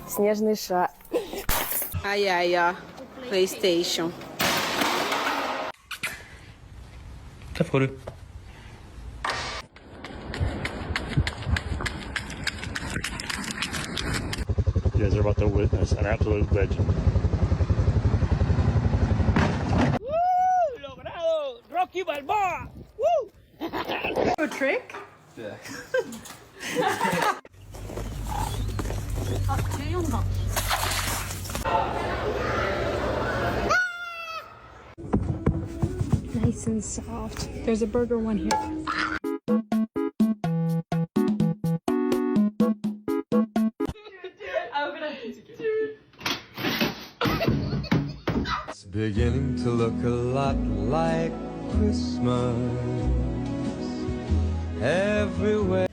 Снежный шар. Ai, ó. PlayStation. Där får du. You guys are about to witness an absolute legend. ¡Woo! ¡Logrado! ¡Rocky Balboa! ¡Woo! A trick? Yeah. Nice and soft. There's a burger one here. It's beginning to look a lot like Christmas everywhere.